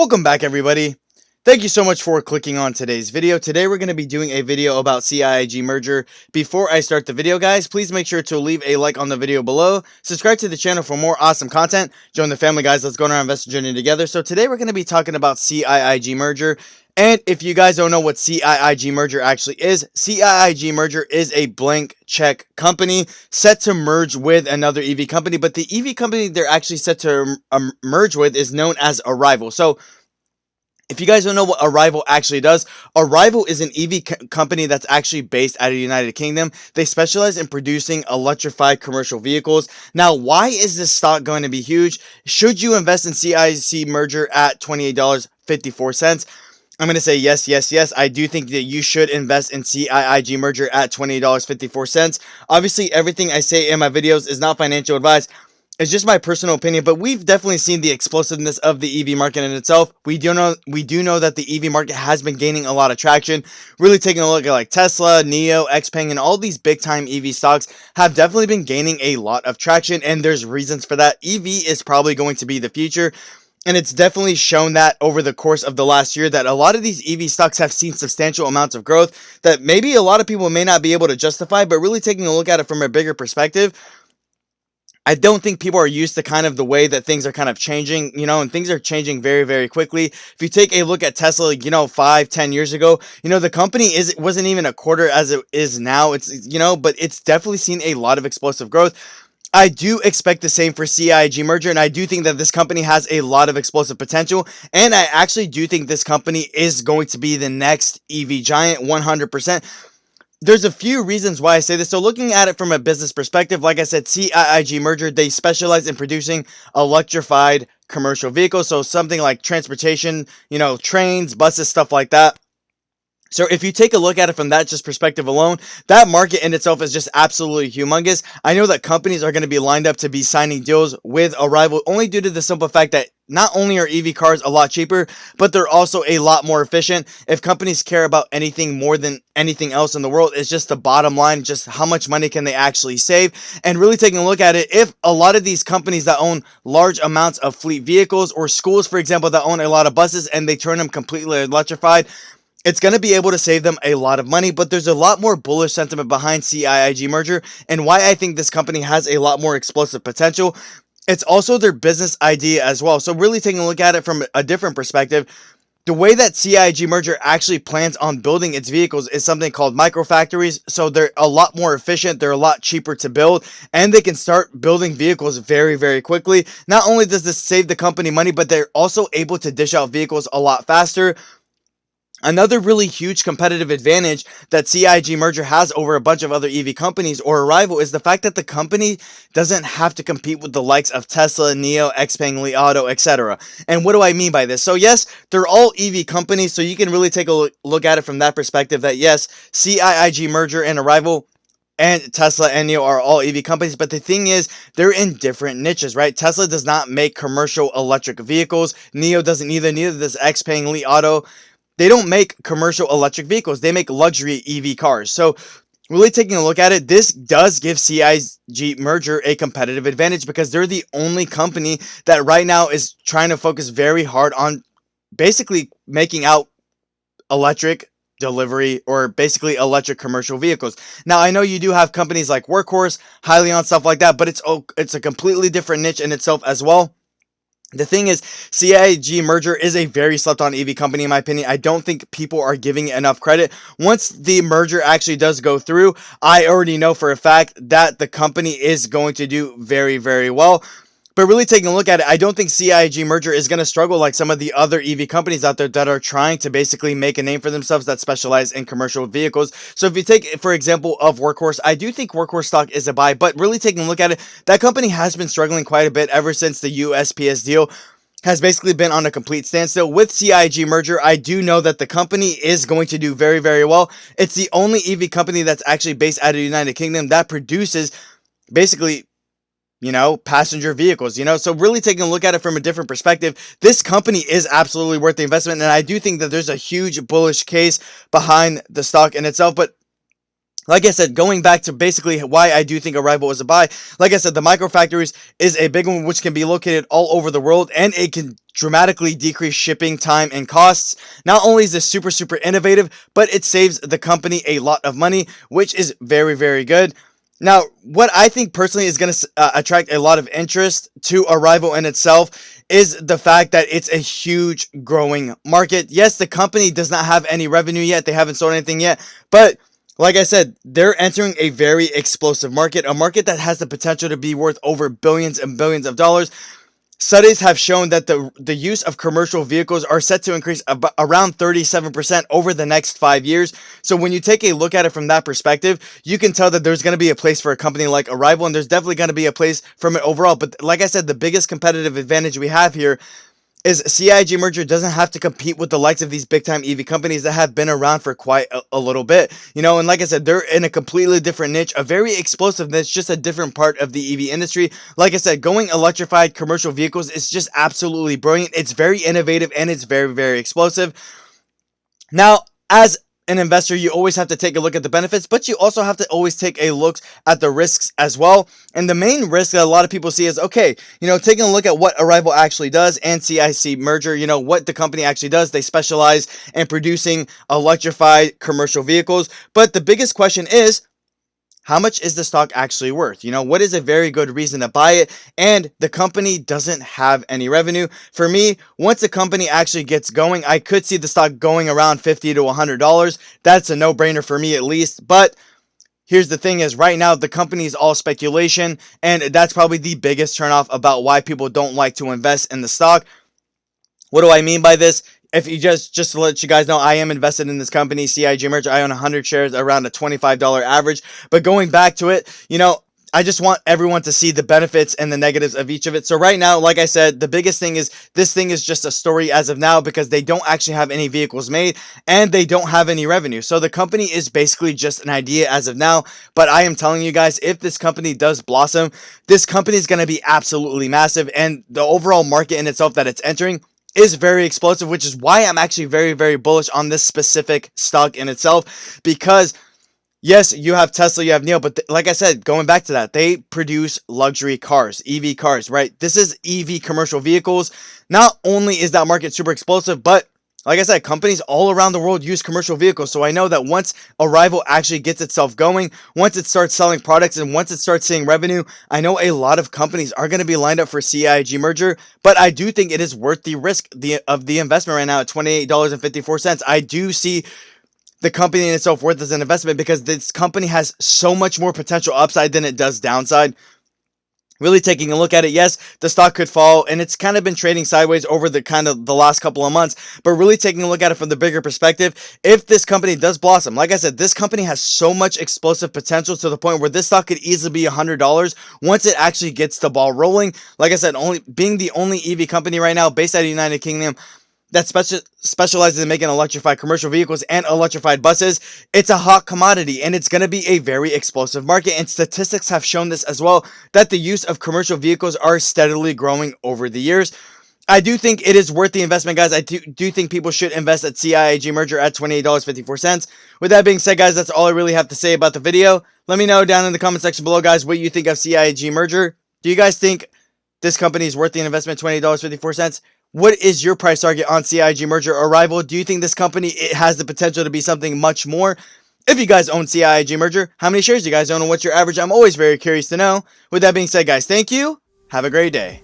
Welcome back, everybody. Thank you so much for clicking on today's video. Today we're going to be doing a video about CIIG merger. Before I start the video, guys, please make sure to leave a like on the video below. Subscribe to the channel for more awesome content. Join the family, guys. Let's go on our investor journey together. So today we're going to be talking about CIIG merger. And if you guys don't know what CIIG merger actually is, CIIG merger is a blank check company set to merge with another EV company. But the EV company they're actually set to merge with is known as Arrival. So if you guys don't know what Arrival actually does, Arrival is an EV company that's actually based out of the United Kingdom. They specialize in producing electrified commercial vehicles. Now, why is this stock going to be huge? Should you invest in CIIC merger at $28.54? I'm going to say yes, yes, yes. I do think that you should invest in CIIG merger at $28.54. Obviously, everything I say in my videos is not financial advice. It's just my personal opinion, but we've definitely seen the explosiveness of the EV market in itself. We do know that the EV market has been gaining a lot of traction. Really taking a look at like Tesla, NIO, XPeng, and all these big time EV stocks have definitely been gaining a lot of traction, and there's reasons for that. EV is probably going to be the future. And it's definitely shown that over the course of the last year that a lot of these EV stocks have seen substantial amounts of growth that maybe a lot of people may not be able to justify, but really taking a look at it from a bigger perspective, I don't think people are used to kind of the way that things are kind of changing, and things are changing very, very quickly. If you take a look at Tesla, 5-10 years ago, the company wasn't even a quarter as it is now. It's, but it's definitely seen a lot of explosive growth. I do expect the same for CIIG merger, and I do think that this company has a lot of explosive potential, and I actually do think this company is going to be the next EV giant 100%. There's a few reasons why I say this. So looking at it from a business perspective, like I said, CIIG merger, they specialize in producing electrified commercial vehicles. So something like transportation, trains, buses, stuff like that. So if you take a look at it from that just perspective alone, that market in itself is just absolutely humongous. I know that companies are going to be lined up to be signing deals with Arrival only due to the simple fact that not only are EV cars a lot cheaper, but they're also a lot more efficient. If companies care about anything more than anything else in the world, it's just the bottom line, just how much money can they actually save. And really taking a look at it, if a lot of these companies that own large amounts of fleet vehicles, or schools, for example, that own a lot of buses and they turn them completely electrified, it's going to be able to save them a lot of money. But there's a lot more bullish sentiment behind CIIG merger, and why I think this company has a lot more explosive potential. It's also their business idea as well. So really taking a look at it from a different perspective, the way that CIIG merger actually plans on building its vehicles is something called microfactories. So they're a lot more efficient, they're a lot cheaper to build, and they can start building vehicles very, very quickly. Not only does this save the company money, but they're also able to dish out vehicles a lot faster. Another really huge competitive advantage that CIIG merger has over a bunch of other EV companies or Arrival is the fact that the company doesn't have to compete with the likes of Tesla, NIO, XPeng, Li Auto, etc. And what do I mean by this? So yes, they're all EV companies, so you can really take a look at it from that perspective that yes, CIIG merger and Arrival and Tesla and NIO are all EV companies, but the thing is, they're in different niches, right? Tesla does not make commercial electric vehicles. NIO doesn't either. Neither does XPeng, Li Auto. They don't make commercial electric vehicles. They make luxury EV cars. So really taking a look at it, this does give CIIG merger a competitive advantage because they're the only company that right now is trying to focus very hard on basically making out electric delivery or basically electric commercial vehicles. Now, I know you do have companies like Workhorse, Hyliion, stuff like that, but it's a completely different niche in itself as well. The thing is, CIIG merger is a very slept on EV company in my opinion. I don't think people are giving it enough credit. Once the merger actually does go through, I already know for a fact that the company is going to do very, very well. But really taking a look at it, I don't think CIIG merger is going to struggle like some of the other EV companies out there that are trying to basically make a name for themselves that specialize in commercial vehicles. So if you take, for example, of Workhorse, I do think Workhorse stock is a buy, but really taking a look at it, that company has been struggling quite a bit ever since the USPS deal has basically been on a complete standstill. With CIIG merger, I do know that the company is going to do very, very well. It's the only EV company that's actually based out of the United Kingdom that produces basically passenger vehicles, so really taking a look at it from a different perspective, this company is absolutely worth the investment. And I do think that there's a huge bullish case behind the stock in itself. But Like I said, going back to basically why I do think Arrival is a buy, like I said, the micro factories is a big one which can be located all over the world, and it can dramatically decrease shipping time and costs. Not only is this super innovative, but it saves the company a lot of money, which is very good. Now, what I think personally is going to attract a lot of interest to Arrival in itself is the fact that it's a huge growing market. Yes, the company does not have any revenue yet. They haven't sold anything yet, but like I said, they're entering a very explosive market, a market that has the potential to be worth over billions and billions of dollars. Studies have shown that the use of commercial vehicles are set to increase around 37% over the next 5 years. So when you take a look at it from that perspective, you can tell that there's going to be a place for a company like Arrival, and there's definitely going to be a place from it overall. But like I said, the biggest competitive advantage we have here is CIIG merger doesn't have to compete with the likes of these big time EV companies that have been around for quite a little bit, you know. And like I said, they're in a completely different niche, a very explosive niche, just a different part of the EV industry. Like I said, going electrified commercial vehicles is just absolutely brilliant. It's very innovative and it's very explosive. Now, as an investor, you always have to take a look at the benefits, but you also have to always take a look at the risks as well. And the main risk that a lot of people see is, okay, you know, taking a look at what Arrival actually does and CIIC merger, you know, what the company actually does. They specialize in producing electrified commercial vehicles. But the biggest question is, how much is the stock actually worth? You know, what is a very good reason to buy it? And the company doesn't have any revenue. For me, once the company actually gets going, I could see the stock going around $50 to $100. That's a no-brainer for me at least. But here's the thing is, right now, the company is all speculation. And that's probably the biggest turnoff about why people don't like to invest in the stock. What do I mean by this? If you just to let you guys know, I am invested in this company, CIIG merger. I own 100 shares, around a $25 average. But going back to it, you know, I just want everyone to see the benefits and the negatives of each of it. So right now, like I said, the biggest thing is this thing is just a story as of now because they don't actually have any vehicles made and they don't have any revenue. So the company is basically just an idea as of now. But I am telling you guys, if this company does blossom, this company is going to be absolutely massive. And the overall market in itself that it's entering is very explosive, which is why I'm actually very bullish on this specific stock in itself. Because yes, you have Tesla, you have NIO, but like I said, going back to that, they produce luxury cars, EV cars, right? This is EV commercial vehicles. Not only is that market super explosive, but like I said, companies all around the world use commercial vehicles. So I know that once Arrival actually gets itself going, once it starts selling products, and once it starts seeing revenue, I know a lot of companies are going to be lined up for CIIG merger. But I do think it is worth the risk of the investment right now at $28.54. I do see the company in itself worth as an investment because this company has so much more potential upside than it does downside. Really taking a look at it, yes, the stock could fall, and it's kind of been trading sideways over the last couple of months, but really taking a look at it from the bigger perspective, if this company does blossom, like I said, this company has so much explosive potential to the point where this stock could easily be $100 once it actually gets the ball rolling. Like I said, being the only EV company right now based out of the United Kingdom that specializes in making electrified commercial vehicles and electrified buses, it's a hot commodity and it's going to be a very explosive market. And statistics have shown this as well, that the use of commercial vehicles are steadily growing over the years. I do think it is worth the investment, guys. I do think people should invest at CIIG merger at $28.54. With that being said, guys, that's all I really have to say about the video. Let me know down in the comment section below, guys, what you think of CIIG merger. Do you guys think this company is worth the investment, $28.54? What is your price target on CIIG merger Arrival? Do you think this company has the potential to be something much more? If you guys own CIIG merger, how many shares do you guys own and what's your average? I'm always very curious to know. With that being said, guys, thank you. Have a great day.